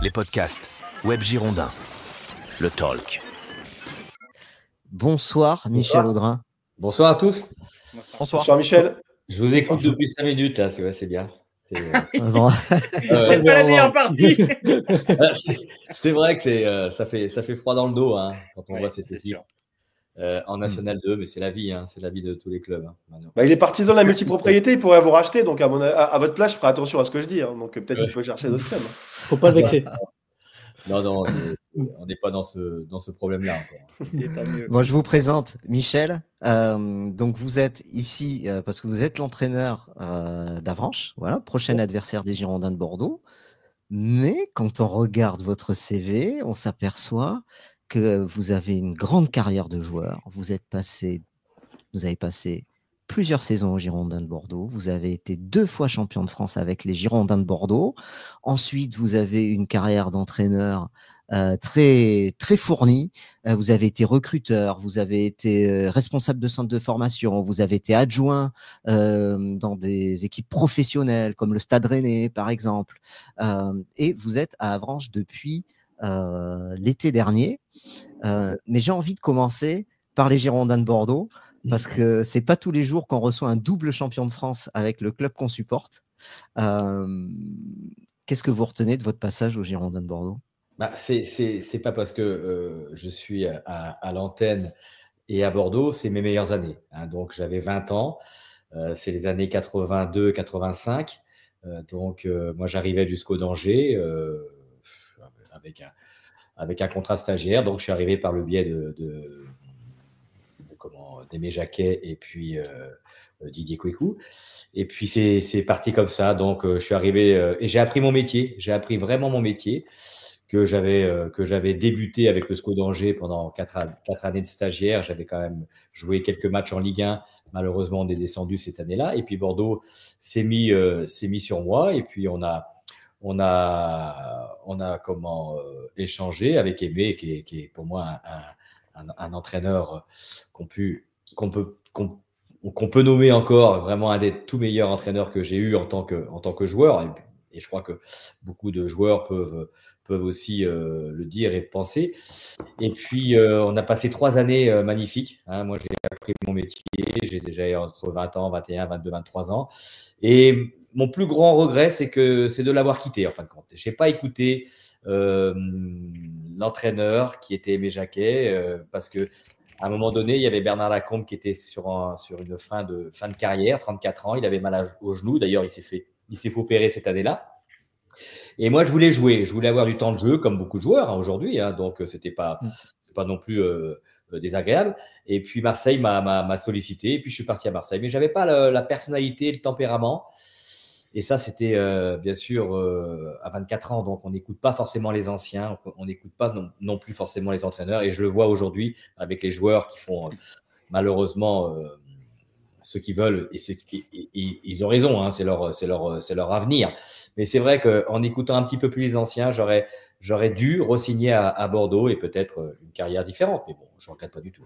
les podcasts Web Girondins, le talk. Bonsoir Michel Audrin. Bonsoir à tous. Bonsoir Michel. Je vous écoute depuis 5 minutes là, c'est bien. C'est pas la meilleure partie. C'est vrai que ça fait froid dans le dos quand on voit cette équipe en National 2, mais c'est la vie, c'est la vie de tous les clubs. Il est partisan de la multipropriété, il pourrait vous racheter, donc à votre place, je ferai attention à ce que je dis. Donc peut-être qu'il peut chercher d'autres clubs. Faut pas vexer. Non, on n'est pas dans ce problème-là encore. Moi, je vous présente Michel. Donc, vous êtes ici parce que vous êtes l'entraîneur d'Avranches, voilà, prochain adversaire des Girondins de Bordeaux. Mais quand on regarde votre CV, on s'aperçoit que vous avez une grande carrière de joueur. Vous avez passé plusieurs saisons aux Girondins de Bordeaux. Vous avez été 2 fois champion de France avec les Girondins de Bordeaux. Ensuite, vous avez une carrière d'entraîneur très, très fournie. Vous avez été recruteur, vous avez été responsable de centre de formation, vous avez été adjoint dans des équipes professionnelles comme le Stade Rennais, par exemple. Et vous êtes à Avranches depuis l'été dernier. Mais j'ai envie de commencer par les Girondins de Bordeaux, parce que c'est pas tous les jours qu'on reçoit un double champion de France avec le club qu'on supporte. Qu'est-ce que vous retenez de votre passage aux Girondins de Bordeaux ? C'est pas parce que je suis à l'antenne et à Bordeaux, c'est mes meilleures années. Donc j'avais 20 ans, c'est les années 82-85. Donc moi j'arrivais jusqu'au danger avec un contrat stagiaire. Donc je suis arrivé par le biais d'Aimé Jacquet et puis Didier Kouékou. Et puis c'est parti comme ça. Donc je suis arrivé et j'ai appris mon métier. J'ai appris vraiment mon métier que j'avais débuté avec le SCO d'Angers pendant 4 années de stagiaire. J'avais quand même joué quelques matchs en Ligue 1. Malheureusement, on est descendu cette année-là. Et puis Bordeaux s'est mis sur moi. Et puis on a échangé avec Aimé, qui est pour moi un entraîneur qu'on peut nommer encore vraiment un des tout meilleurs entraîneurs que j'ai eu en tant que joueur. Et je crois que beaucoup de joueurs peuvent aussi le dire et penser. Et puis, on a passé 3 années magnifiques. Moi, j'ai appris mon métier. J'ai déjà entre 20 ans, 21, 22, 23 ans. Et mon plus grand regret, c'est de l'avoir quitté, en fin de compte. Je n'ai pas écouté l'entraîneur qui était Aimé Jacquet parce que à un moment donné, il y avait Bernard Lacombe qui était sur une fin de carrière, 34 ans. Il avait mal au genou. D'ailleurs, il s'est fait opérer cette année-là. Et moi, je voulais jouer. Je voulais avoir du temps de jeu, comme beaucoup de joueurs aujourd'hui. Donc, c'est pas non plus désagréable. Et puis, Marseille m'a sollicité. Et puis, je suis parti à Marseille. Mais je n'avais pas la personnalité, le tempérament. Et ça, c'était bien sûr à 24 ans. Donc, on n'écoute pas forcément les anciens. On n'écoute pas non plus forcément les entraîneurs. Et je le vois aujourd'hui avec les joueurs qui font malheureusement ce qu'ils veulent. Et ils ont raison. C'est leur avenir. Mais c'est vrai qu'en écoutant un petit peu plus les anciens, j'aurais dû re-signer à Bordeaux et peut-être une carrière différente. Mais bon, je ne regrette pas du tout.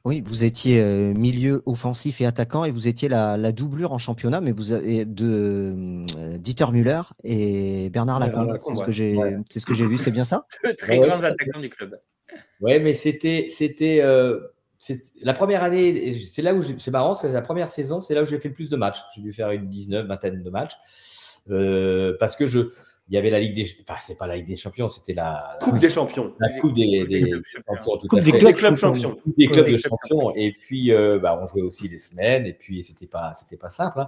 Oui, vous étiez milieu offensif et attaquant et vous étiez la doublure en championnat, mais vous avez Dieter Müller et Bernard Lacombe. C'est ce que j'ai vu, c'est bien ça ? Deux très grands attaquants du club. Oui, mais c'était la première année, c'est là où c'est marrant, c'est la première saison, c'est là où j'ai fait le plus de matchs. J'ai dû faire une vingtaine de matchs parce que il y avait la Ligue des Champions, c'est pas la Ligue des Champions, c'était la Coupe des Champions. La Coupe des Champions, tout à fait. Des clubs champions. Coupe des clubs de champions. Et puis, on jouait aussi les semaines. Et puis, c'était pas simple.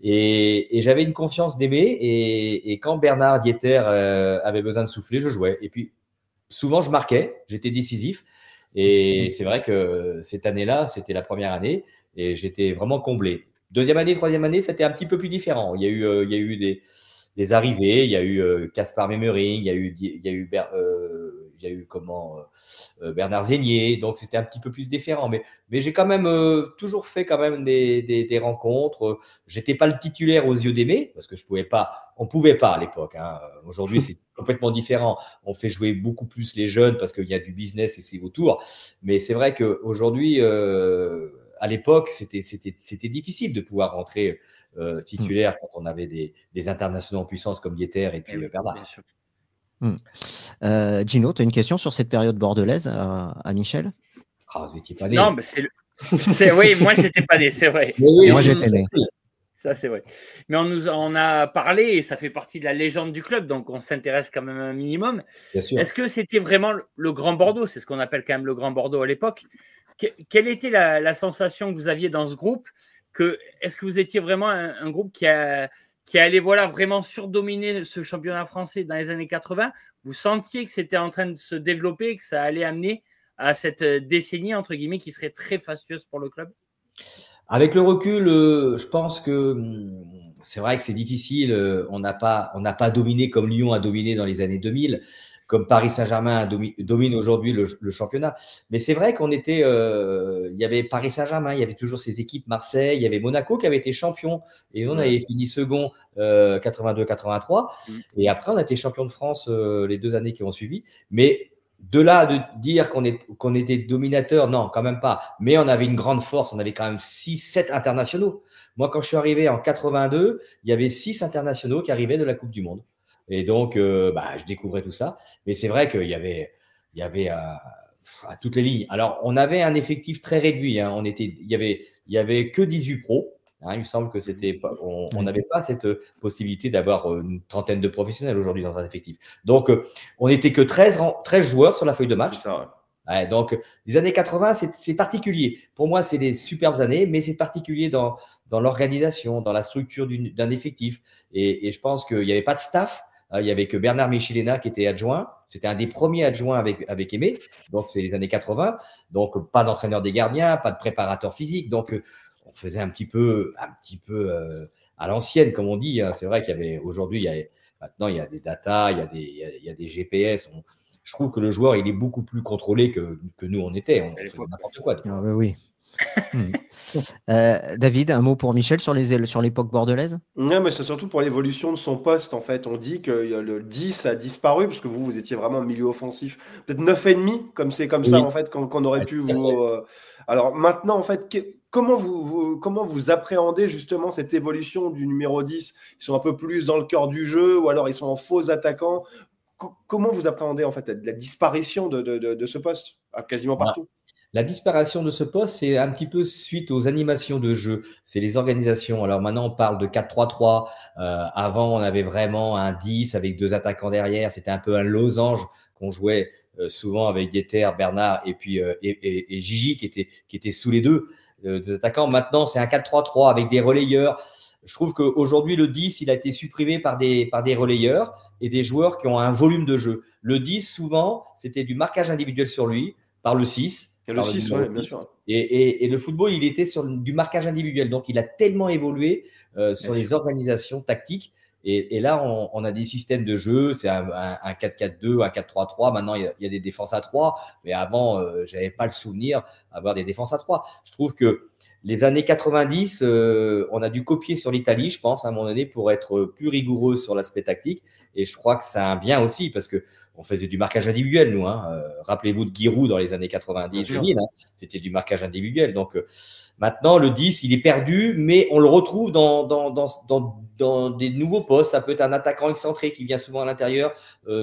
Et j'avais une confiance d'Aimé. Et quand Bernard Dieter avait besoin de souffler, je jouais. Et puis, souvent, je marquais. J'étais décisif. Et c'est vrai que cette année-là, c'était la première année. Et j'étais vraiment comblé. Deuxième année, troisième année, c'était un petit peu plus différent. Il y a eu des arrivées, il y a eu Caspar Memmering, il y a eu Bernard Zégnier, donc c'était un petit peu plus différent. Mais j'ai quand même toujours fait quand même des rencontres. J'étais pas le titulaire aux yeux d'Aimé parce que on pouvait pas à l'époque. Aujourd'hui, c'est complètement différent. On fait jouer beaucoup plus les jeunes parce qu'il y a du business ici autour. Mais c'est vrai qu'aujourd'hui, à l'époque, c'était difficile de pouvoir rentrer titulaire quand on avait des internationaux en puissance comme Dieter et puis Bernard. Bien sûr. Gino, tu as une question sur cette période bordelaise à Michel? Ah, vous n'étiez pas né. Non, mais oui, moi, je n'étais pas né, c'est vrai. Oui, moi, j'étais né. Ça, c'est vrai. Mais on a parlé, et ça fait partie de la légende du club, donc on s'intéresse quand même un minimum. Est-ce que c'était vraiment le Grand Bordeaux? C'est ce qu'on appelle quand même le Grand Bordeaux à l'époque. Quelle était la sensation que vous aviez dans ce groupe? Est-ce que vous étiez vraiment un groupe qui allait vraiment surdominer ce championnat français dans les années 80? Vous sentiez que c'était en train de se développer et que ça allait amener à cette décennie, entre guillemets, qui serait très fastueuse pour le club? Avec le recul, je pense que c'est vrai que c'est difficile. On n'a pas dominé comme Lyon a dominé dans les années 2000, comme Paris Saint-Germain domine aujourd'hui le championnat. Mais c'est vrai qu'on était, il y avait Paris Saint-Germain, il y avait toujours ces équipes Marseille, il y avait Monaco qui avait été champion et on avait fini second 82-83. Et après, on a été champion de France les 2 années qui ont suivi. Mais de là de dire qu'on était dominateur, non, quand même pas. Mais on avait une grande force, on avait quand même 6-7 internationaux. Moi, quand je suis arrivé en 82, il y avait 6 internationaux qui arrivaient de la Coupe du Monde. Et donc, je découvrais tout ça. Mais c'est vrai qu'il y avait à toutes les lignes. Alors, on avait un effectif très réduit. Hein. Il y avait que 18 pros. Hein, il me semble que on n'avait pas cette possibilité d'avoir une trentaine de professionnels aujourd'hui dans un effectif. Donc, on n'était que 13 joueurs sur la feuille de match. C'est ça, ouais. Ouais, donc, les années 80, c'est particulier. Pour moi, c'est des superbes années, mais c'est particulier dans l'organisation, dans la structure d'un effectif. Et je pense qu'il n'y avait pas de staff. Il n'y avait que Bernard Michelena qui était adjoint. C'était un des premiers adjoints avec Aimé. Donc, c'est les années 80. Donc, pas d'entraîneur des gardiens, pas de préparateur physique. Donc, on faisait un petit peu à l'ancienne, comme on dit. Hein. C'est vrai qu'il y avait aujourd'hui, maintenant, il y a des data, il y a des GPS. Je trouve que le joueur, il est beaucoup plus contrôlé que nous, on était. On faisait n'importe quoi. Ah, bah oui. David, un mot pour Michel sur l'époque bordelaise? Non, mais c'est surtout pour l'évolution de son poste, en fait. On dit que le 10 a disparu, parce que vous étiez vraiment milieu offensif. Peut-être 9,5, comme c'est comme ça, en fait, qu'on aurait pu vous... Alors maintenant, en fait, comment vous appréhendez justement cette évolution du numéro 10? Ils sont un peu plus dans le cœur du jeu, ou alors ils sont en faux attaquants. Comment vous appréhendez, en fait, la disparition de ce poste, quasiment partout? La disparition de ce poste, c'est un petit peu suite aux animations de jeu. C'est les organisations. Alors maintenant, on parle de 4-3-3. Avant, on avait vraiment un 10 avec 2 attaquants derrière. C'était un peu un losange qu'on jouait souvent avec Dieter, Bernard et puis et Gigi qui était sous les deux attaquants. Maintenant, c'est un 4-3-3 avec des relayeurs. Je trouve qu'aujourd'hui, le 10, il a été supprimé par des relayeurs et des joueurs qui ont un volume de jeu. Le 10, souvent, c'était du marquage individuel sur lui par le 6. Et le 6, oui, bien sûr. Et le football, il était sur du marquage individuel. Donc, il a tellement évolué sur les organisations tactiques. Et là, on a des systèmes de jeu. C'est un 4-4-2, un 4-3-3. Maintenant, il y a des défenses à 3. Mais avant, je n'avais pas le souvenir d'avoir des défenses à 3. Je trouve que les années 90, on a dû copier sur l'Italie, je pense, à un moment donné, pour être plus rigoureux sur l'aspect tactique. Et je crois que ça vient aussi parce que on faisait du marquage individuel, nous. Hein. Rappelez-vous de Giroud dans les années 90, 2000. Hein. C'était du marquage individuel. Donc, maintenant, le 10, il est perdu, mais on le retrouve dans des nouveaux postes. Ça peut être un attaquant excentré qui vient souvent à l'intérieur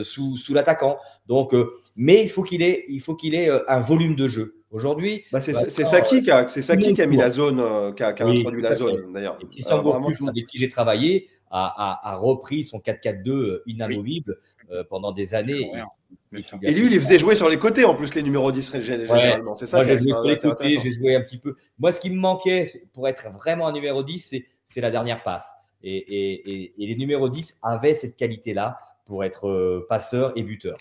sous l'attaquant. Donc, mais il faut qu'il ait un volume de jeu. Aujourd'hui, c'est Saki qui a mis la zone, qui a introduit la zone d'ailleurs. Et Christian Gourcuff, avec qui j'ai travaillé, a repris son 4-4-2 inamovible pendant des années. Et lui, il les faisait jouer sur les côtés en plus, les numéros 10 généralement. Ouais. C'est ça. Moi, j'ai joué sur les côtés, j'ai joué un petit peu. Moi, ce qui me manquait pour être vraiment un numéro 10, c'est la dernière passe. Et les numéros 10 avaient cette qualité-là pour être passeur et buteur.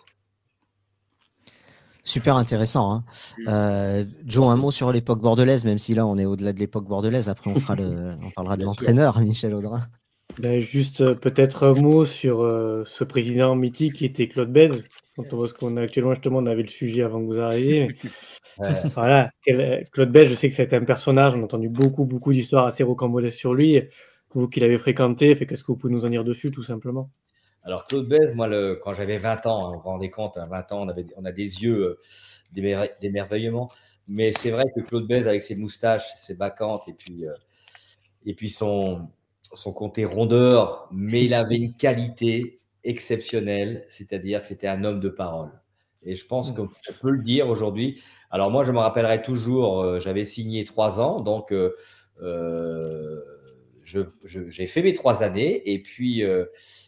Super intéressant. Hein. Joe, un mot sur l'époque bordelaise, même si là, on est au-delà de l'époque bordelaise. Après, on parlera de l'entraîneur, Michel Audrin. Juste peut-être un mot sur ce président mythique qui était Claude Bèze. Quand on voit ce qu'on a actuellement, justement, on avait le sujet avant que vous arriviez. Voilà, Claude Bèze, je sais que c'était un personnage. On a entendu beaucoup d'histoires assez rocambolesques sur lui. Vous qui l'avez fréquenté, qu'est-ce que vous pouvez nous en dire dessus, tout simplement? Alors, Claude Bèze, moi, quand j'avais 20 ans, hein, vous vous rendez compte, à 20 ans, on a des yeux d'émerveillement. Mais c'est vrai que Claude Bèze, avec ses moustaches, ses bacchantes, et puis son côté rondeur, mais il avait une qualité exceptionnel, c'est-à-dire que c'était un homme de parole. Et je pense qu'on peut le dire aujourd'hui. Alors moi, je me rappellerai toujours, j'avais signé 3 ans, donc j'ai fait mes 3 années. Et puis,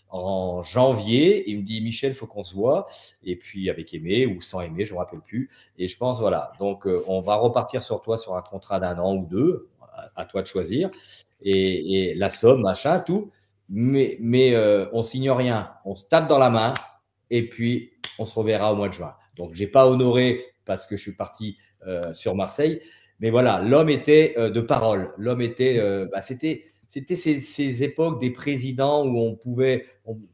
en janvier, il me dit, Michel, il faut qu'on se voit. Et puis, avec Aimé ou sans Aimé, je ne me rappelle plus. Et je pense, voilà, donc on va repartir sur toi sur un contrat d'1 an ou 2, à toi de choisir. Et la somme, machin, tout. Mais on signe rien. On se tape dans la main. Et puis, on se reverra au mois de juin. Donc, je n'ai pas honoré parce que je suis parti sur Marseille. Mais voilà, l'homme était de parole. L'homme était, c'était ces époques des présidents où on pouvait,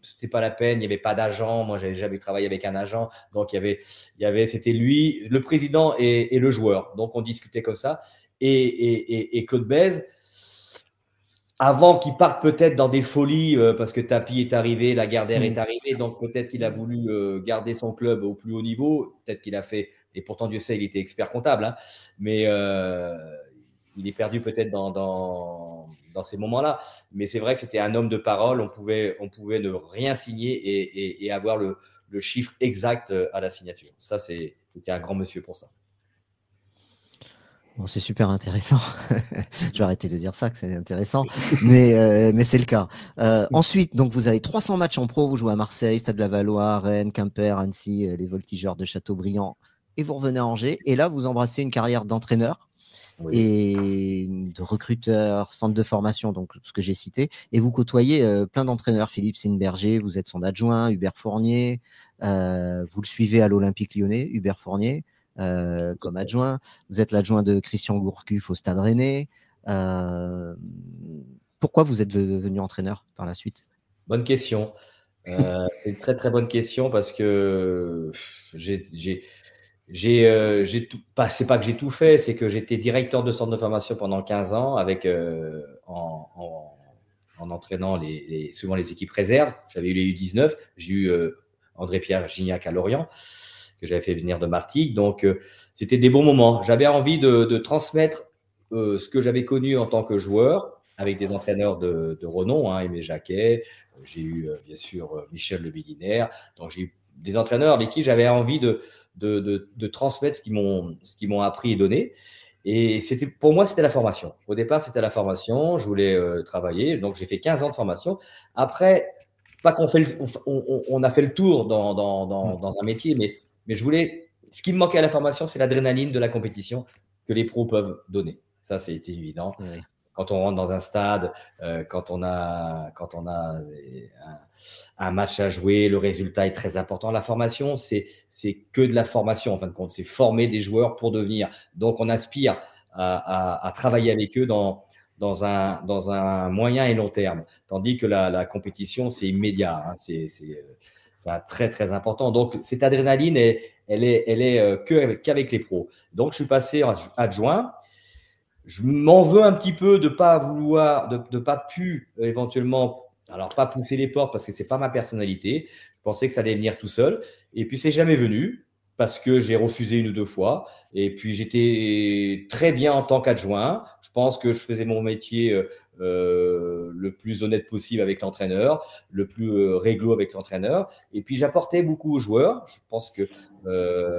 c'était pas la peine, il n'y avait pas d'agent. Moi, j'avais jamais travaillé avec un agent. Donc, c'était lui, le président et le joueur. Donc, on discutait comme ça. Et Claude Bèze, avant qu'il parte peut-être dans des folies, parce que Tapi est arrivé, Lagardère est arrivé, donc peut-être qu'il a voulu garder son club au plus haut niveau. Peut-être qu'il a fait, et pourtant Dieu sait, il était expert comptable, hein, mais il est perdu peut-être dans ces moments-là. Mais c'est vrai que c'était un homme de parole, on pouvait ne rien signer et avoir le chiffre exact à la signature. Ça, c'était un grand monsieur pour ça. Bon, c'est super intéressant. Je vais arrêter de dire ça, que c'est intéressant, mais c'est le cas. Ensuite, donc vous avez 300 matchs en pro, vous jouez à Marseille, Stade de la Valois, Rennes, Quimper, Annecy, les Voltigeurs de Châteaubriand, et vous revenez à Angers. Et là, vous embrassez une carrière d'entraîneur et de recruteur, centre de formation, donc ce que j'ai cité. Et vous côtoyez plein d'entraîneurs. Philippe Sinberger, vous êtes son adjoint, Hubert Fournier, vous le suivez à l'Olympique Lyonnais, Hubert Fournier. Comme adjoint, vous êtes l'adjoint de Christian Gourcuff au Stade Rennais. Pourquoi vous êtes devenu entraîneur par la suite? Bonne question. C'est une très très bonne question parce que c'est pas que j'ai tout fait, c'est que j'étais directeur de centre de formation pendant 15 ans avec en entraînant souvent les équipes réserves. J'avais eu les U19, j'ai eu André-Pierre Gignac à Lorient, que j'avais fait venir de Martigues. Donc, c'était des bons moments. J'avais envie de transmettre ce que j'avais connu en tant que joueur avec des entraîneurs de renom, hein, Aimé Jacquet. J'ai eu, bien sûr, Michel Le Billinaire. Donc, j'ai eu des entraîneurs avec qui j'avais envie de transmettre ce qu'ils m'ont appris et donné. Et pour moi, c'était la formation. Au départ, c'était la formation. Je voulais travailler. Donc, j'ai fait 15 ans de formation. Après, pas qu'on on a fait le tour dans un métier, mais ce qui me manquait à la formation, c'est l'adrénaline de la compétition que les pros peuvent donner. Ça, c'était évident. Oui. Quand on rentre dans un stade, quand on a un match à jouer, le résultat est très important. La formation, c'est que de la formation, en fin de compte. C'est former des joueurs pour devenir. Donc, on aspire à travailler avec eux dans un moyen et long terme. Tandis que la compétition, c'est immédiat. Hein, c'est très, très important. Donc, cette adrénaline, elle est qu'avec les pros. Donc, je suis passé adjoint. Je m'en veux un petit peu de pas vouloir, de pas pu éventuellement, alors pas pousser les portes parce que c'est pas ma personnalité. Je pensais que ça allait venir tout seul. Et puis, c'est jamais venu parce que j'ai refusé 1 ou 2 fois. Et puis, j'étais très bien en tant qu'adjoint. Je pense que je faisais mon métier le plus honnête possible avec l'entraîneur, le plus réglo avec l'entraîneur. Et puis, j'apportais beaucoup aux joueurs. Je pense que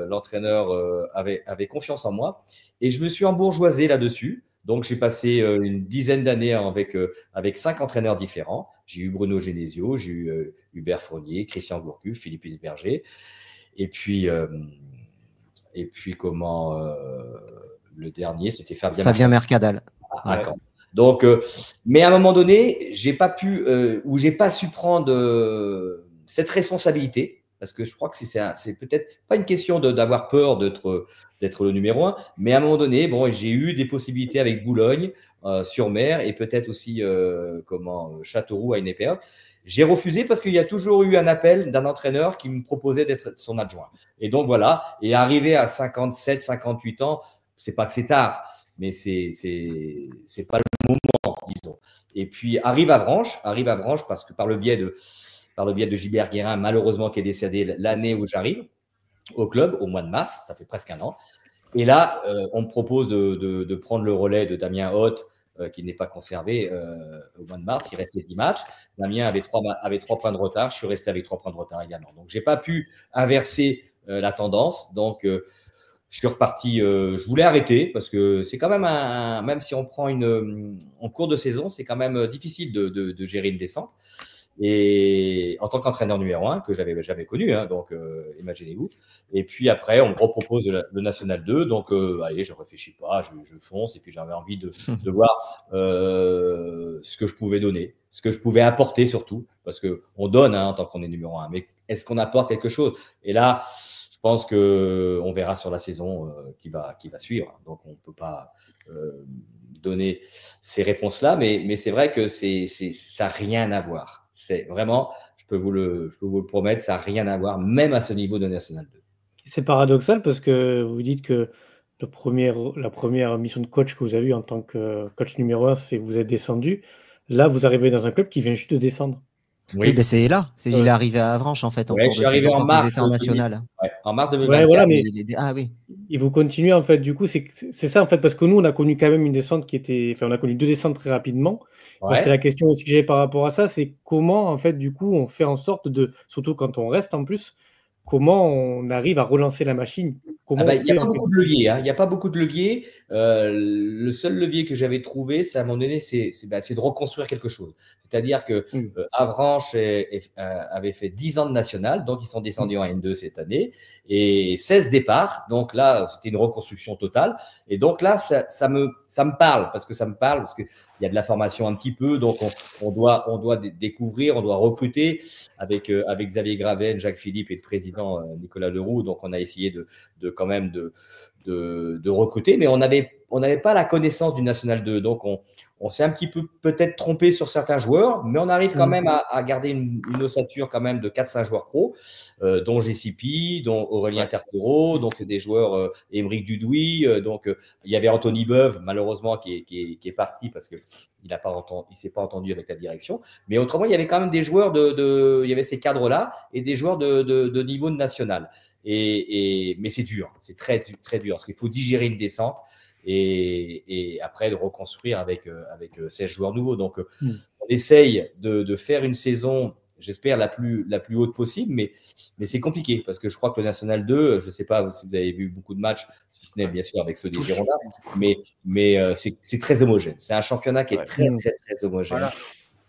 l'entraîneur avait confiance en moi. Et je me suis embourgeoisé là-dessus. Donc, j'ai passé une dizaine d'années avec 5 entraîneurs différents. J'ai eu Bruno Genesio, j'ai eu Hubert Fournier, Christian Gourcuff, Philippe Isberger. Et puis le dernier, c'était Fabien Mercadal. À Caen. Donc, mais à un moment donné, j'ai pas su prendre cette responsabilité. Parce que je crois que c'est peut-être pas une question d'avoir peur d'être le numéro 1, mais à un moment donné, bon, j'ai eu des possibilités avec Boulogne sur mer et peut-être aussi Châteauroux à une période. J'ai refusé parce qu'il y a toujours eu un appel d'un entraîneur qui me proposait d'être son adjoint. Et donc voilà, et arrivé à 57, 58 ans, c'est pas que c'est tard, mais c'est pas le moment, disons. Et puis arrive Avranches parce que par le biais de Gilbert Guérin, malheureusement, qui est décédé l'année où j'arrive au club, au mois de mars, ça fait presque 1 an. Et là, on me propose de prendre le relais de Damien Hoth, qui n'est pas conservé au mois de mars. Il restait 10 matchs. L'Amiens avait 3 points de retard. Je suis resté avec 3 points de retard également. Donc, je n'ai pas pu inverser la tendance. Donc, je suis reparti. Je voulais arrêter parce que c'est quand même même si on prend en cours de saison, c'est quand même difficile de gérer une descente. Et en tant qu'entraîneur numéro 1, que j'avais jamais connu, hein, donc imaginez-vous. Et puis après, on me repropose le National 2, donc allez, je ne réfléchis pas, je fonce. Et puis j'avais envie de voir ce que je pouvais donner, ce que je pouvais apporter surtout, parce qu'on donne en tant qu'on est numéro 1, mais est-ce qu'on apporte quelque chose? Et là, je pense qu'on verra sur la saison qui va suivre. Donc on ne peut pas donner ces réponses-là, mais c'est vrai que ça n'a rien à voir. C'est vraiment, je peux vous le promettre, ça n'a rien à voir, même à ce niveau de National 2. C'est paradoxal parce que vous dites que la première mission de coach que vous avez eue en tant que coach numéro 1, c'est que vous êtes descendu. Là, vous arrivez dans un club qui vient juste de descendre. Oui, ben c'est là. Il est arrivé à Avranches, en fait, en cours de saison, quand ils étaient en national. En mars 2024. Ouais, voilà, mais ah oui. Et vous continuez, en fait, du coup, c'est ça, en fait, parce que nous, on a connu quand même une descente on a connu 2 descentes très rapidement. Ouais. C'était la question aussi que j'avais par rapport à ça, c'est comment, en fait, du coup, on fait en sorte surtout quand on reste en plus, comment on arrive à relancer la machine? Il n'y a pas beaucoup de leviers. Il n'y a pas beaucoup de leviers. Le seul levier que j'avais trouvé, c'est à un moment donné, c'est de reconstruire quelque chose. C'est-à-dire que Avranches avait fait 10 ans de national, donc ils sont descendus en N2 cette année, et 16 départs. Donc là, c'était une reconstruction totale. Et donc là, ça me parle, parce qu'il y a de la formation un petit peu, donc on doit découvrir, on doit recruter avec Xavier Graven, Jacques Philippe et le président Nicolas Leroux. Donc on a essayé quand même de recruter, mais on n'avait pas la connaissance du National 2. Donc on s'est un petit peu peut-être trompé sur certains joueurs, mais on arrive quand même à garder une ossature quand même de 4-5 joueurs pro, dont GCP, dont Aurélien Tertero, donc c'est des joueurs Émeric Dudouis, donc il y avait Anthony Beuve, malheureusement, qui est parti parce qu'il ne s'est pas entendu avec la direction. Mais autrement, il y avait quand même des joueurs il y avait ces cadres-là et des joueurs de niveau national. Mais c'est dur, c'est très, très dur, parce qu'il faut digérer une descente et après de reconstruire avec 16 joueurs nouveaux. Donc, on essaye de faire une saison, j'espère, la plus haute possible, mais c'est compliqué, parce que je crois que le National 2, je ne sais pas si vous avez vu beaucoup de matchs, si ce n'est bien sûr avec ceux des Girondins, mais c'est très homogène. C'est un championnat qui est très, très, très homogène. Voilà.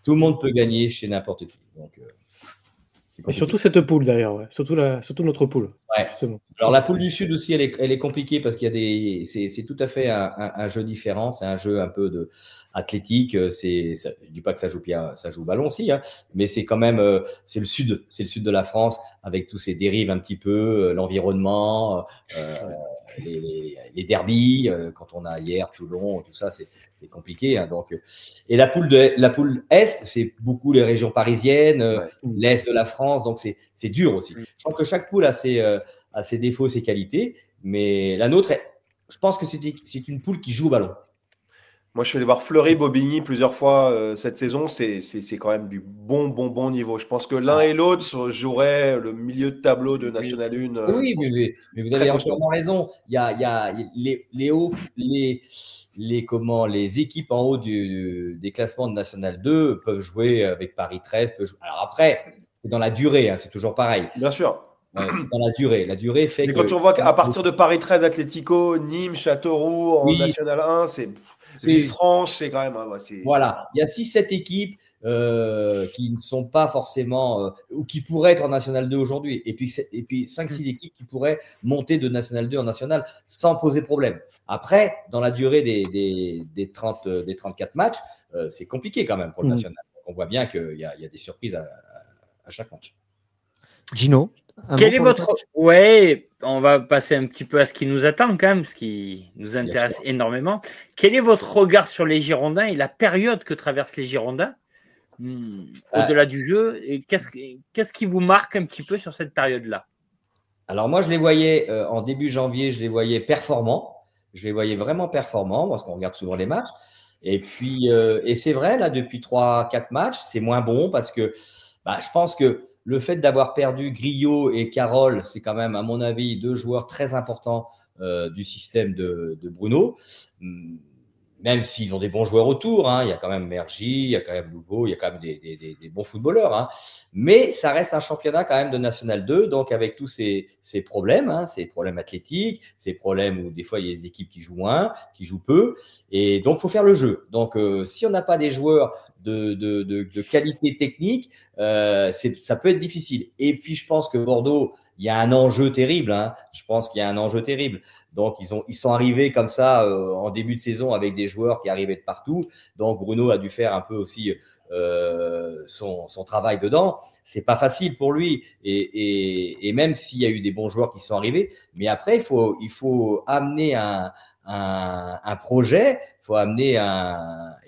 Tout le monde peut gagner chez n'importe qui. Donc, et surtout cette poule d'ailleurs, ouais. surtout notre poule. Ouais. Alors la poule du Sud aussi, elle est compliquée parce qu'il y a c'est tout à fait un jeu différent. C'est un jeu un peu athlétique. Je dis pas que ça joue au ballon aussi, hein, mais c'est quand même c'est le sud de la France avec tous ces dérives un petit peu, l'environnement, les derbies. Quand on a hier Toulon, tout ça, c'est compliqué. Hein, donc, et la poule Est, c'est beaucoup les régions parisiennes, l'Est de la France, donc c'est dur aussi. Je pense que chaque poule a ses défauts, ses qualités, mais la nôtre, je pense que c'est une poule qui joue au ballon. Moi, je suis allé voir Fleury-Bobigny plusieurs fois cette saison. C'est quand même du bon niveau. Je pense que l'un et l'autre joueraient le milieu de tableau de National 1. Oui, mais vous avez entièrement raison. Il y a les équipes en haut des classements de National 2 peuvent jouer avec Paris 13. Alors après, c'est dans la durée, hein, c'est toujours pareil. Bien sûr. Ouais, c'est dans la durée. La durée fait mais quand on voit qu'à partir de Paris 13, Atlético, Nîmes, Châteauroux, en National 1, c'est Villefranche, c'est quand même… voilà, il y a 6-7 équipes qui ne sont pas forcément… ou qui pourraient être en National 2 aujourd'hui. Et puis 5-6 équipes qui pourraient monter de National 2 en National sans poser problème. Après, dans la durée des 34 matchs, c'est compliqué quand même pour le National. Donc, on voit bien qu'il y a des surprises à chaque match. Gino, quel est votre… Ouais, on va passer un petit peu à ce qui nous attend quand même, ce qui nous intéresse énormément. Quel est votre regard sur les Girondins et la période que traversent les Girondins au-delà du jeu, et qu'est-ce qui vous marque un petit peu sur cette période-là? Alors moi, je les voyais en début janvier, je les voyais performants. Je les voyais vraiment performants parce qu'on regarde souvent les matchs. Et puis, et c'est vrai, là, depuis 3-4 matchs, c'est moins bon parce que je pense que le fait d'avoir perdu Griot et Carole, c'est quand même, à mon avis, 2 joueurs très importants du système de Bruno. même s'ils ont des bons joueurs autour, hein, il y a quand même Mergy, il y a quand même Louveau, il y a quand même des bons footballeurs. Hein. Mais ça reste un championnat quand même de National 2, donc avec tous ces problèmes, hein, ces problèmes athlétiques, ces problèmes où des fois il y a des équipes qui jouent moins, qui jouent peu, et donc il faut faire le jeu. Donc si on n'a pas des joueurs de qualité technique, ça peut être difficile. Et puis je pense que Bordeaux, il y a un enjeu terrible. Hein. Je pense qu'il y a un enjeu terrible. Donc, ils sont arrivés comme ça en début de saison avec des joueurs qui arrivaient de partout. Donc, Bruno a dû faire un peu aussi son travail dedans. C'est pas facile pour lui. Et même s'il y a eu des bons joueurs qui sont arrivés, mais après, il faut amener un projet, et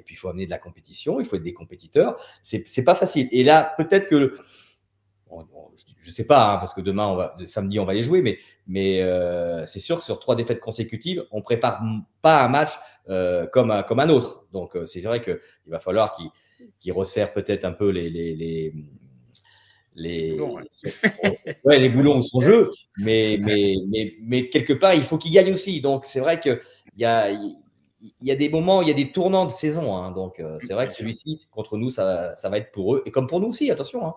puis il faut amener de la compétition, il faut être des compétiteurs. C'est pas facile. Et là, peut-être que je ne sais pas, hein, parce que samedi, on va les jouer, mais c'est sûr que sur 3 défaites consécutives, on ne prépare pas un match comme un autre. Donc, c'est vrai qu'il va falloir qu'il resserre peut-être un peu les boulons de son jeu, mais quelque part, il faut qu'il gagne aussi. Donc, c'est vrai qu'il y a des moments, il y a des tournants de saison. Hein, donc, c'est vrai que celui-ci, contre nous, ça va être pour eux. Et comme pour nous aussi, attention. Hein.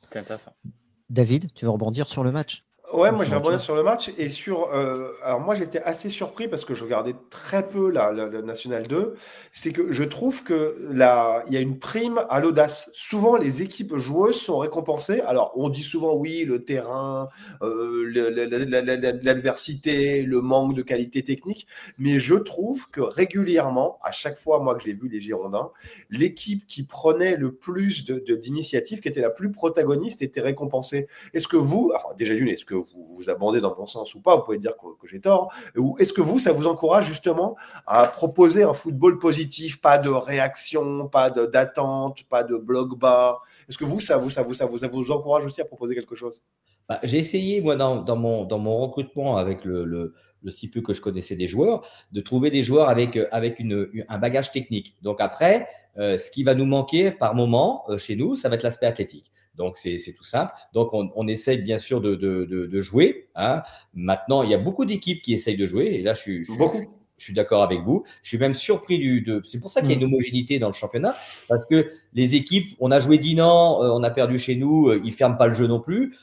C'est intéressant. David, tu veux rebondir sur le match? Ouais, moi je vais rebondir sur le match et sur. Alors moi j'étais assez surpris parce que je regardais très peu le National 2. C'est que je trouve que il y a une prime à l'audace. Souvent les équipes joueuses sont récompensées. Alors on dit souvent oui, le terrain, l'adversité, le manque de qualité technique, mais je trouve que régulièrement, à chaque fois moi que j'ai vu les Girondins, l'équipe qui prenait le plus d'initiatives, qui était la plus protagoniste, était récompensée. Est-ce que vous, enfin déjà d'une, est-ce que vous abondez dans mon sens ou pas, vous pouvez dire que j'ai tort, ou est-ce que ça vous encourage justement à proposer un football positif, pas de réaction, pas d'attente, pas de bloc bas? Est-ce que ça vous encourage aussi à proposer quelque chose? J'ai essayé, moi, dans mon recrutement, avec le si peu que je connaissais des joueurs, de trouver des joueurs avec un bagage technique. Donc après, ce qui va nous manquer par moment chez nous, ça va être l'aspect athlétique. Donc c'est tout simple. Donc on essaye bien sûr de jouer. Hein. Maintenant, il y a beaucoup d'équipes qui essayent de jouer. Et là, je suis d'accord avec vous. Je suis même surpris c'est pour ça qu'il y a une homogénéité dans le championnat, parce que les équipes, on a joué Dinan, on a perdu chez nous, ils ferment pas le jeu non plus.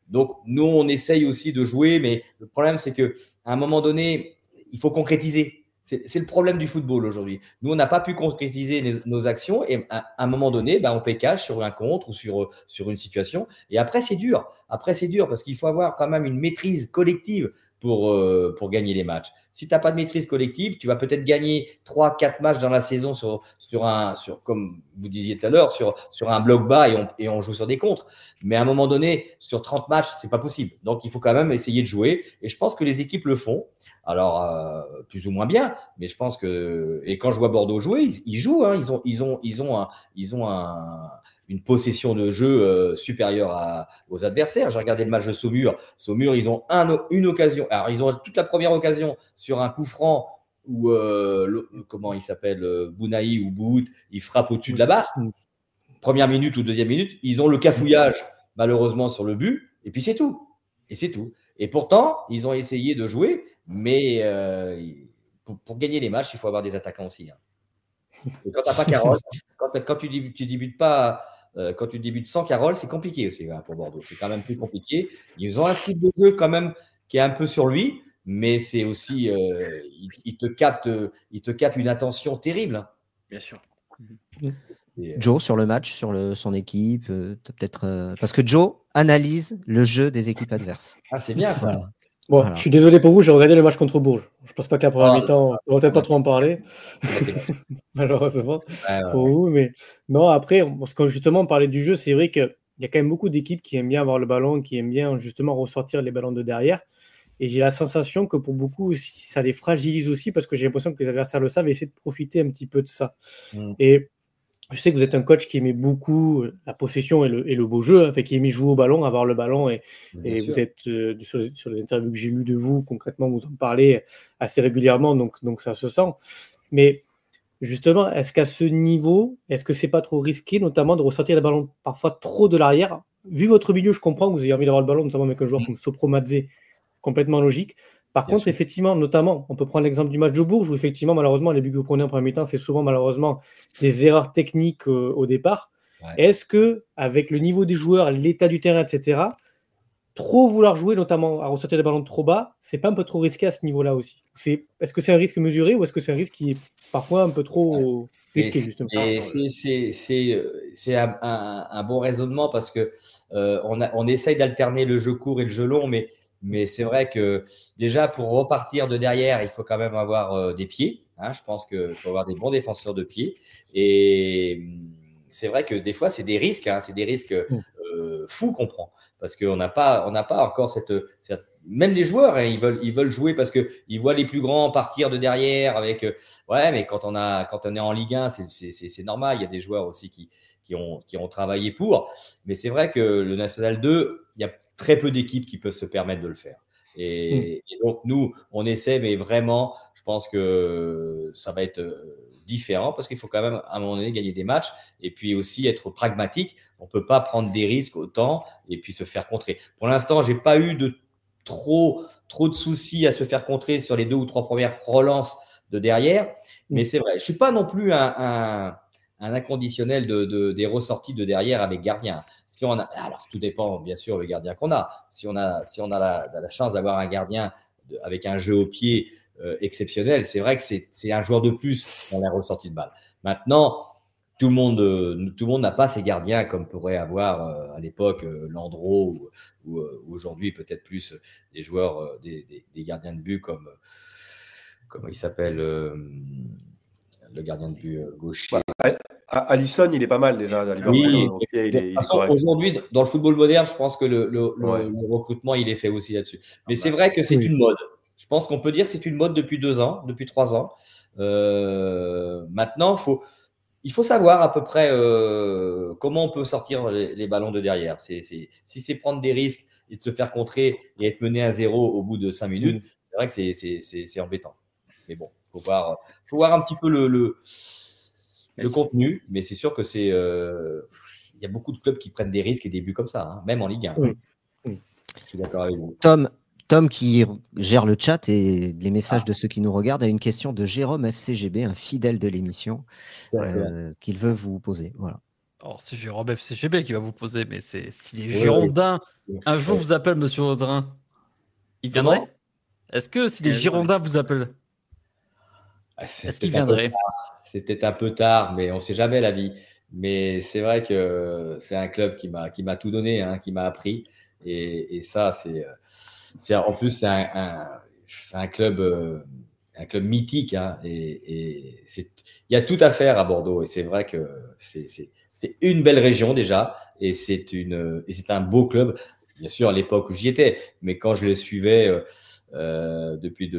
Donc nous, on essaye aussi de jouer, mais le problème, c'est que à un moment donné, il faut concrétiser. C'est le problème du football aujourd'hui. Nous, on n'a pas pu concrétiser nos actions et à un moment donné, on fait cash sur un contre ou sur une situation. Et après, c'est dur. Parce qu'il faut avoir quand même une maîtrise collective pour gagner les matchs. Si tu n'as pas de maîtrise collective, tu vas peut-être gagner 3-4 matchs dans la saison comme vous disiez tout à l'heure, sur un bloc bas et on joue sur des contres. Mais à un moment donné, sur 30 matchs, c'est pas possible. Donc, il faut quand même essayer de jouer. Et je pense que les équipes le font. Alors, plus ou moins bien, mais je pense que… Et quand je vois Bordeaux jouer, ils jouent. Hein, ils ont une possession de jeu supérieure aux adversaires. J'ai regardé le match de Saumur. Saumur, ils ont une occasion. Alors, ils ont toute la première occasion sur un coup franc où, comment il s'appelle, Bounaï ou Bout, il frappe au-dessus de la barre. Première minute ou deuxième minute, ils ont le cafouillage, malheureusement, sur le but. Et puis, c'est tout. Et pourtant, ils ont essayé de jouer, mais pour gagner les matchs, il faut avoir des attaquants aussi. Hein. Et quand tu n'as pas Carole, quand tu débutes pas, quand tu débutes sans Carole, c'est compliqué aussi hein, pour Bordeaux. C'est quand même plus compliqué. Ils ont un style de jeu quand même qui est un peu sur lui, mais c'est aussi, il te capte une attention terrible. Hein. Bien sûr. Joe, sur le match, sur son équipe, peut-être parce que Joe analyse le jeu des équipes adverses. Ah, c'est bien ça. Voilà. Bon, voilà. Je suis désolé pour vous, j'ai regardé le match contre Bourges. Je pense pas que la première mi-temps, on va peut-être pas trop en parler, malheureusement pour vous. Mais non, après, parce que justement, on parlait du jeu, c'est vrai qu'il y a quand même beaucoup d'équipes qui aiment bien avoir le ballon, qui aiment bien justement ressortir les ballons de derrière. Et j'ai la sensation que pour beaucoup, ça les fragilise aussi, parce que j'ai l'impression que les adversaires le savent et essaient de profiter un petit peu de ça. Et je sais que vous êtes un coach qui aimait beaucoup la possession et le beau jeu, hein, qui aimait jouer au ballon, avoir le ballon. Et vous êtes, sur les interviews que j'ai lues de vous, concrètement, vous en parlez assez régulièrement, donc ça se sent. Mais justement, est-ce qu'à ce niveau, est-ce que c'est pas trop risqué, notamment de ressortir le ballon parfois trop de l'arrière? Vu votre milieu, je comprends que vous ayez envie d'avoir le ballon, notamment avec un joueur comme Sopro Madze, complètement logique. Par contre, effectivement, notamment, on peut prendre l'exemple du match de Bourges où effectivement, malheureusement, les buts que vous prenez en premier mi-temps, c'est souvent malheureusement des erreurs techniques au départ. Ouais. Est-ce que, avec le niveau des joueurs, l'état du terrain, etc., trop vouloir jouer, notamment à ressortir des ballons trop bas, c'est pas un peu trop risqué à ce niveau-là aussi? Est-ce que c'est un risque mesuré ou est-ce que c'est un risque qui est parfois un peu trop risqué, justement? C'est un bon raisonnement parce que on essaye d'alterner le jeu court et le jeu long, mais c'est vrai que déjà pour repartir de derrière, il faut quand même avoir des pieds. Hein, je pense qu'il faut avoir des bons défenseurs de pieds. Et c'est vrai que des fois, c'est des risques. Hein, c'est des risques fous qu'on prend. Parce qu'on n'a pas encore cette même les joueurs, hein, ils veulent jouer parce qu'ils voient les plus grands partir de derrière avec ouais, mais quand on est en Ligue 1, c'est normal. Il y a des joueurs aussi qui ont travaillé pour. Mais c'est vrai que le National 2, il y a très peu d'équipes qui peuvent se permettre de le faire. Et donc nous, on essaie, mais vraiment, je pense que ça va être différent parce qu'il faut quand même à un moment donné gagner des matchs et puis aussi être pragmatique. On ne peut pas prendre des risques autant et puis se faire contrer. Pour l'instant, j'ai pas eu de trop de soucis à se faire contrer sur les 2 ou 3 premières relances de derrière. Mais c'est vrai, je suis pas non plus un inconditionnel des ressorties de derrière avec gardien. Si on a, alors tout dépend bien sûr le gardien qu'on a. Si on a la chance d'avoir un gardien avec un jeu au pied exceptionnel, c'est vrai que c'est un joueur de plus dans la ressortie de balle. Maintenant, tout le monde n'a pas ces gardiens comme pourrait avoir à l'époque Landreau ou aujourd'hui peut-être plus des joueurs, des gardiens de but comme comment il s'appelle le gardien de but gaucher. Alisson, il est pas mal déjà. Oui, aujourd'hui, dans le football moderne, je pense que le recrutement, il est fait aussi là-dessus. Mais c'est vrai que c'est une mode. Je pense qu'on peut dire que c'est une mode depuis 2 ans, depuis 3 ans. Maintenant, il faut savoir à peu près comment on peut sortir les ballons de derrière. Si c'est prendre des risques et de se faire contrer et être mené à 0 au bout de 5 minutes, c'est vrai que c'est embêtant. Mais bon, faut voir un petit peu le contenu, mais c'est sûr que il y a beaucoup de clubs qui prennent des risques et des buts comme ça, hein, même en Ligue 1. Je suis d'accord avec vous. Tom qui gère le chat et les messages de ceux qui nous regardent a une question de Jérôme FCGB, un fidèle de l'émission, qu'il veut vous poser. Voilà. Alors, c'est Jérôme FCGB qui va vous poser, mais si les Girondins un jour vous appellent Monsieur Audrin, il viendrait? Est-ce que si les Girondins vous appellent, est-ce qu'il viendrait? C'est peut-être un peu tard, mais on ne sait jamais la vie. Mais c'est vrai que c'est un club qui m'a tout donné, hein, qui m'a appris. Et ça, en plus, c'est un club mythique. Hein, et il y a tout à faire à Bordeaux. Et c'est vrai que c'est une belle région déjà. Et c'est un beau club. Bien sûr, à l'époque où j'y étais. Mais quand je le suivais depuis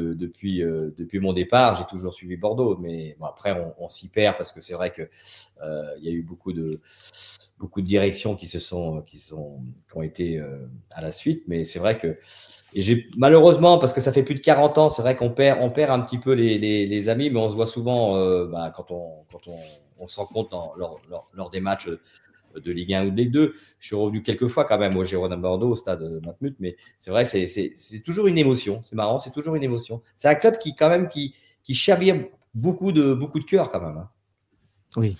mon départ, j'ai toujours suivi Bordeaux. Mais bon, après, on s'y perd parce que c'est vrai que il y a eu beaucoup de directions qui ont été à la suite. Mais c'est vrai que malheureusement, parce que ça fait plus de 40 ans, c'est vrai qu'on perd un petit peu les amis, mais on se voit souvent quand on se rencontre lors des matchs de Ligue 1 ou de Ligue 2. Je suis revenu quelques fois quand même au Girondins de Bordeaux, au stade de Matmut, mais c'est vrai, c'est toujours une émotion. C'est marrant, c'est toujours une émotion. C'est un club qui chavire beaucoup de cœur quand même. Hein. Oui.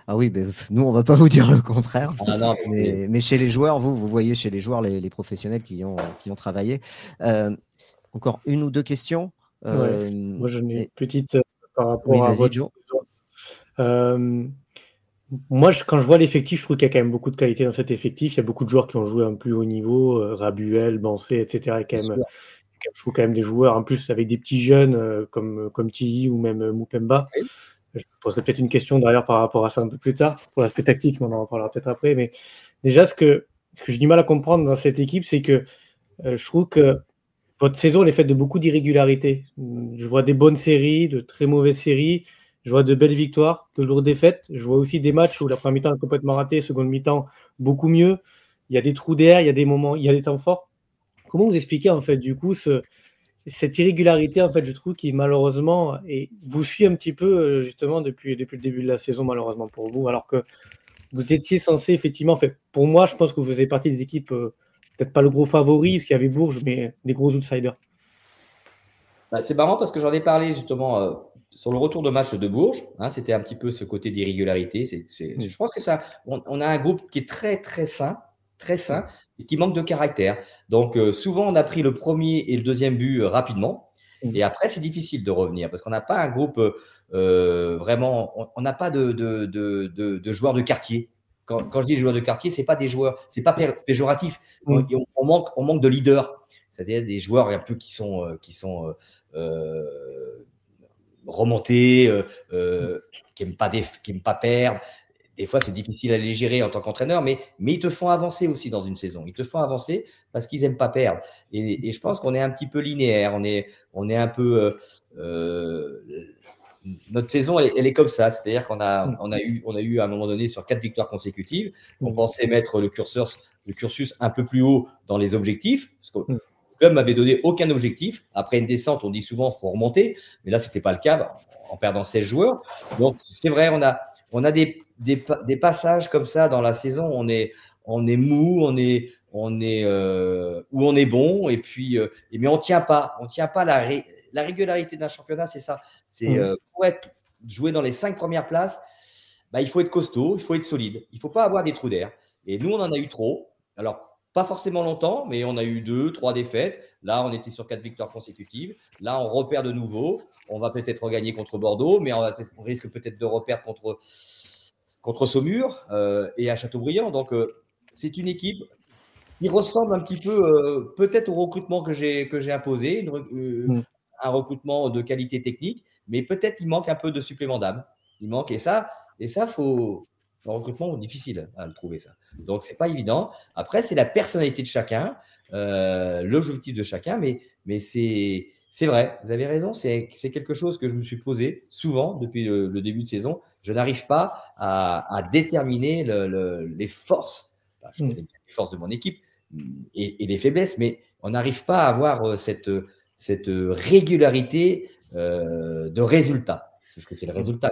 Ah oui, mais nous, on ne va pas vous dire le contraire. Ah non, mais chez les joueurs, vous voyez chez les joueurs, les professionnels qui ont travaillé. Encore une ou deux questions. Moi, j'en ai une petite par rapport à votre... Moi, quand je vois l'effectif, je trouve qu'il y a quand même beaucoup de qualité dans cet effectif. Il y a beaucoup de joueurs qui ont joué à un plus haut niveau, Rabuel, Bancé, etc. Et quand même, je trouve quand même des joueurs, en plus avec des petits jeunes comme Tilly ou même Moupemba. Oui. Je poserai peut-être une question d'ailleurs par rapport à ça un peu plus tard, pour l'aspect tactique, mais on en parlera peut-être après. Mais déjà, ce que j'ai du mal à comprendre dans cette équipe, c'est que je trouve que votre saison elle est faite de beaucoup d'irrégularités. Je vois des bonnes séries, de très mauvaises séries. Je vois de belles victoires, de lourdes défaites. Je vois aussi des matchs où la première mi-temps est complètement ratée, seconde mi-temps beaucoup mieux. Il y a des trous d'air, il y a des moments, il y a des temps forts. Comment vous expliquez en fait du coup cette irrégularité en fait, je trouve qui malheureusement vous suit un petit peu justement depuis le début de la saison malheureusement pour vous, alors que vous étiez censé effectivement, en fait, pour moi je pense que vous faisiez partie des équipes peut-être pas le gros favori parce qu'il y avait Bourges, mais des gros outsiders. C'est marrant parce que j'en ai parlé justement sur le retour de match de Bourges. Hein, c'était un petit peu ce côté d'irrégularité. Je pense que on a un groupe qui est très, très sain et qui manque de caractère. Donc, souvent, on a pris le premier et le deuxième but rapidement. Et après, c'est difficile de revenir parce qu'on n'a pas un groupe vraiment. On n'a pas de joueurs de quartier. Quand je dis joueurs de quartier, c'est pas des joueurs, c'est pas péjoratif. On manque de leaders. C'est-à-dire des joueurs un peu qui sont remontés, qui n'aiment pas perdre. Des fois, c'est difficile à les gérer en tant qu'entraîneur, mais ils te font avancer aussi dans une saison. Ils te font avancer parce qu'ils n'aiment pas perdre. Et je pense qu'on est un petit peu linéaire. On est un peu… notre saison, elle est comme ça. C'est-à-dire qu'on a eu à un moment donné sur 4 victoires consécutives. On pensait mettre le cursus un peu plus haut dans les objectifs. Parce que le club m'avait donné aucun objectif. Après une descente, on dit souvent qu'il faut remonter. Mais là, ce n'était pas le cas en perdant 16 joueurs. Donc, c'est vrai, on a des passages comme ça dans la saison. On est mou, où on est bon. Et puis, mais on ne tient pas. On tient pas la régularité d'un championnat, c'est ça. C'est pour jouer dans les 5 premières places, il faut être costaud, il faut être solide. Il ne faut pas avoir des trous d'air. Et nous, on en a eu trop. Alors, pas forcément longtemps, mais on a eu 2, 3 défaites. Là, on était sur 4 victoires consécutives. Là, on repère de nouveau. On va peut-être regagner contre Bordeaux, mais on risque peut-être de reperdre contre Saumur et à Châteaubriand. Donc, c'est une équipe qui ressemble un petit peu peut-être au recrutement que j'ai imposé, un recrutement de qualité technique, mais peut-être il manque un peu de supplément d'âme. Il manque, et ça, faut… Le recrutement, difficile à le trouver, ça. Donc, c'est pas évident. Après, c'est la personnalité de chacun, l'objectif de chacun, mais c'est vrai, vous avez raison, c'est quelque chose que je me suis posé souvent depuis le début de saison. Je n'arrive pas à déterminer les forces. Je connais bien les forces de mon équipe et les faiblesses, mais on n'arrive pas à avoir cette régularité de résultats. C'est ce que c'est le résultat.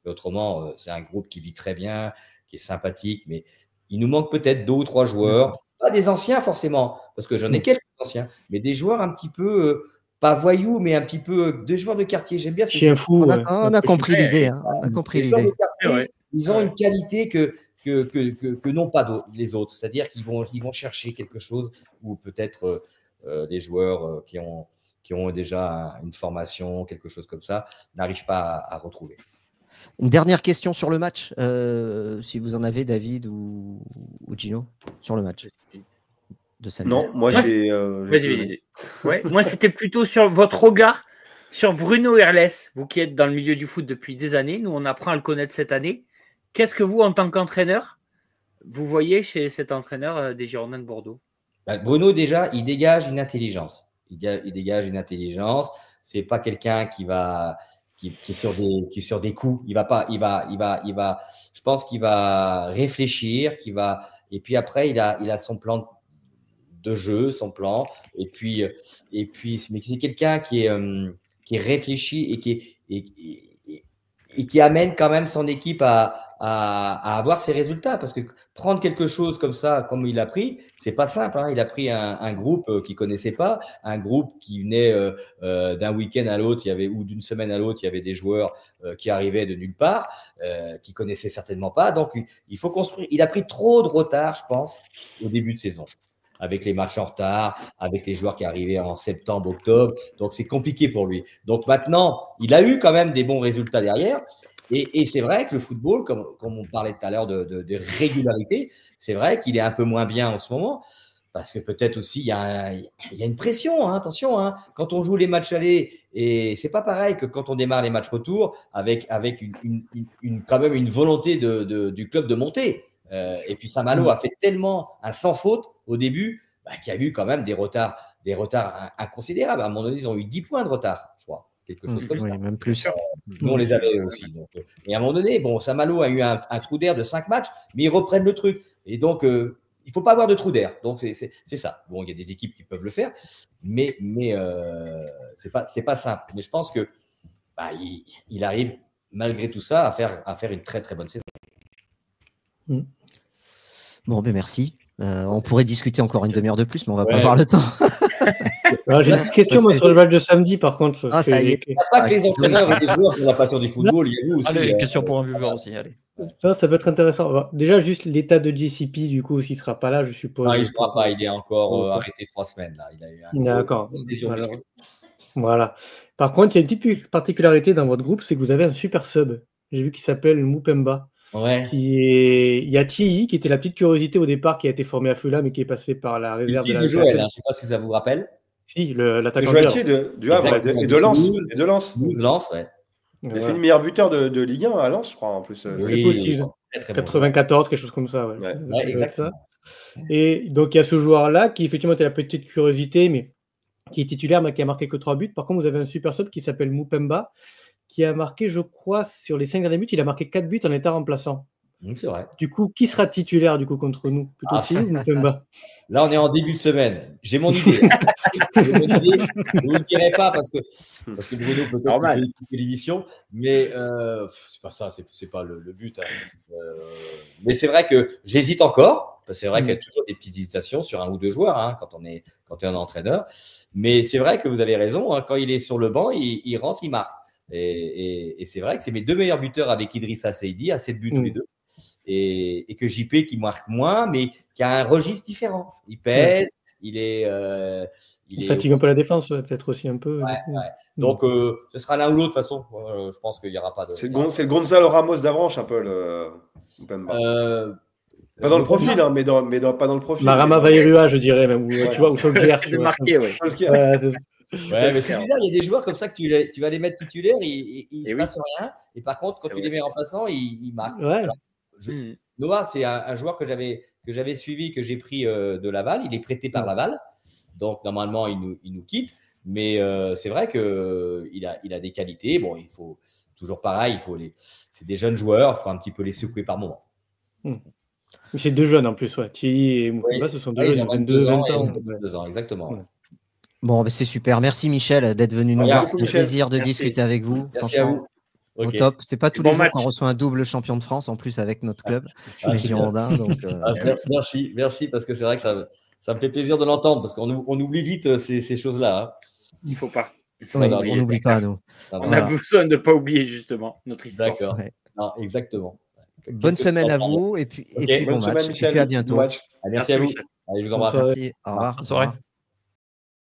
Autrement, c'est un groupe qui vit très bien, qui est sympathique, mais il nous manque peut-être 2 ou 3 joueurs. Pas des anciens forcément, parce que j'en ai quelques anciens, mais des joueurs un petit peu, pas voyous, mais un petit peu des joueurs de quartier. J'aime bien Chien fou. On a compris l'idée. On a compris l'idée. Ils ont une qualité que n'ont pas les autres. C'est-à-dire qu'ils vont chercher quelque chose où peut-être les joueurs qui ont déjà une formation, quelque chose comme ça, n'arrivent pas à retrouver. Une dernière question sur le match, si vous en avez, David ou Gino, sur le match de samedi. Non, moi j'ai. Moi, c'était plutôt sur votre regard sur Bruno Herles, vous qui êtes dans le milieu du foot depuis des années. Nous, on apprend à le connaître cette année. Qu'est-ce que vous, en tant qu'entraîneur, vous voyez chez cet entraîneur des Girondins de Bordeaux? Bruno, déjà, il dégage une intelligence. Il dégage une intelligence. C'est pas quelqu'un qui est sur des coups. Je pense qu'il va réfléchir, et puis après, il a son plan de jeu, son plan, et puis, mais c'est quelqu'un qui est réfléchi et qui amène quand même son équipe à avoir ses résultats, parce que prendre quelque chose comme ça, comme il a pris, c'est pas simple. Hein. Il a pris un groupe qu'il connaissait pas, un groupe qui venait d'un week-end à l'autre, ou d'une semaine à l'autre, il y avait des joueurs qui arrivaient de nulle part, qui connaissaient certainement pas. Donc il faut construire. Il a pris trop de retard, je pense, au début de saison, avec les matchs en retard, avec les joueurs qui arrivaient en septembre, octobre. Donc, c'est compliqué pour lui. Donc, maintenant, il a eu quand même des bons résultats derrière. Et c'est vrai que le football, comme on parlait tout à l'heure de régularité, c'est vrai qu'il est un peu moins bien en ce moment, parce que peut-être aussi, il y a une pression. Hein, attention, hein, quand on joue les matchs allés, et c'est pas pareil que quand on démarre les matchs retour, avec quand même une volonté du club de monter. Et puis Saint-Malo a fait tellement un sans faute au début qu'il y a eu quand même des retards inconsidérables. À un moment donné, ils ont eu 10 points de retard, je crois. Quelque chose comme ça. Même plus. Nous, on les avait aussi. Donc, et à un moment donné, Saint-Malo a eu un trou d'air de 5 matchs, mais ils reprennent le truc. Et donc, il ne faut pas avoir de trou d'air. Donc, c'est ça. Bon, il y a des équipes qui peuvent le faire, mais c'est pas simple. Mais je pense que il arrive, malgré tout ça, à faire une très, très bonne saison. Bon, merci. On pourrait discuter encore une demi-heure de plus, mais on va pas avoir le temps. Alors, j'ai une question moi, sur le match de samedi, par contre. Ah, ça y est. Il n'y a pas que les entraîneurs et les joueurs qui ont la passion du football, il y a vous aussi. Allez, question pour un viewer aussi, allez. Ça peut être intéressant. Déjà, juste l'état de JCP, du coup, s'il ne sera pas là, je suppose. Non, il ne croit pas, il est encore arrêté 3 semaines. Là. Il a eu D'accord. Voilà. Par contre, il y a une petite particularité dans votre groupe, c'est que vous avez un super sub. J'ai vu qu'il s'appelle Moupemba. Ouais. Il y a Thierry, qui était la petite curiosité au départ, qui a été formé à Fulham mais qui est passé par la réserve de la Joël, je ne sais pas si ça vous rappelle. Si, l'attaquant du Havre et de Lens. Lens, ouais. Il a fait le meilleur buteur de Ligue 1 à Lens, je crois, en plus. Oui, aussi. Très 94, quelque chose comme ça. Ouais, exactement. Et donc, il y a ce joueur-là qui, effectivement, était la petite curiosité, mais qui est titulaire, mais qui a marqué que 3 buts. Par contre, vous avez un super sub qui s'appelle Moupemba, qui a marqué, je crois, sur les 5 derniers buts, il a marqué 4 buts en état remplaçant. C'est vrai. Du coup, qui sera titulaire du coup contre nous? Plutôt Thierry ou Moupemba? Là, on est en début de semaine. J'ai mon idée. Je ne vous le dirai pas parce que Bruno peut-être fait l'émission, mais c'est pas ça, c'est pas le but. Hein. Mais c'est vrai que j'hésite encore. C'est vrai qu'il y a toujours des petites hésitations sur un ou deux joueurs hein, quand on est un entraîneur. Mais c'est vrai que vous avez raison. Hein, quand il est sur le banc, il rentre, il marque. Et c'est vrai que c'est mes 2 meilleurs buteurs avec Idrissa Seydi, à 7 buts tous les deux. Et que JP qui marque moins, mais qui a un registre différent. Il pèse, il fatigue un peu la défense, peut-être aussi un peu. Ouais. Donc, ce sera l'un ou l'autre, de toute façon. Je pense qu'il n'y aura pas de. C'est le Gonzalo Ramos d'Avranches, un peu, le pas dans le profil, hein, mais pas dans le profil. Marama Vairua, je dirais, même. Tu vois, ou Solskjaer. Tu l'as marqué, oui. Ouais, mais il y a des joueurs comme ça que tu vas les mettre titulaires, ils ne se passent rien. Et par contre, quand tu les mets en passant, ils marquent. Ouais. Alors, Noah, c'est un joueur que j'avais suivi, que j'ai pris de Laval. Il est prêté par Laval. Donc, normalement, il nous quitte. Mais c'est vrai qu'il a des qualités. Bon, il faut toujours pareil. C'est des jeunes joueurs. Il faut un petit peu les secouer par moment. C'est 2 jeunes en plus. Ouais. Thierry et Moupemba, ce sont 2 jeunes. 22 ans. 22 ans, exactement. Ouais. Bon, c'est super. Merci Michel d'être venu nous voir. C'était un plaisir de discuter avec vous. Merci à vous. Au top. C'est pas tous les jours qu'on reçoit un double champion de France en plus avec notre club, les Girondins. Donc, merci parce que c'est vrai que ça me fait plaisir de l'entendre parce qu'on oublie vite ces choses-là. Hein. Il ne faut pas. Oui, on n'oublie pas, nous. On a besoin de ne pas oublier justement notre histoire. D'accord. Ouais. Non, exactement. Bonne semaine à vous et puis bon match. Et puis à bientôt. Merci à vous. Allez, je vous embrasse. Merci. Au revoir. Bonne soirée.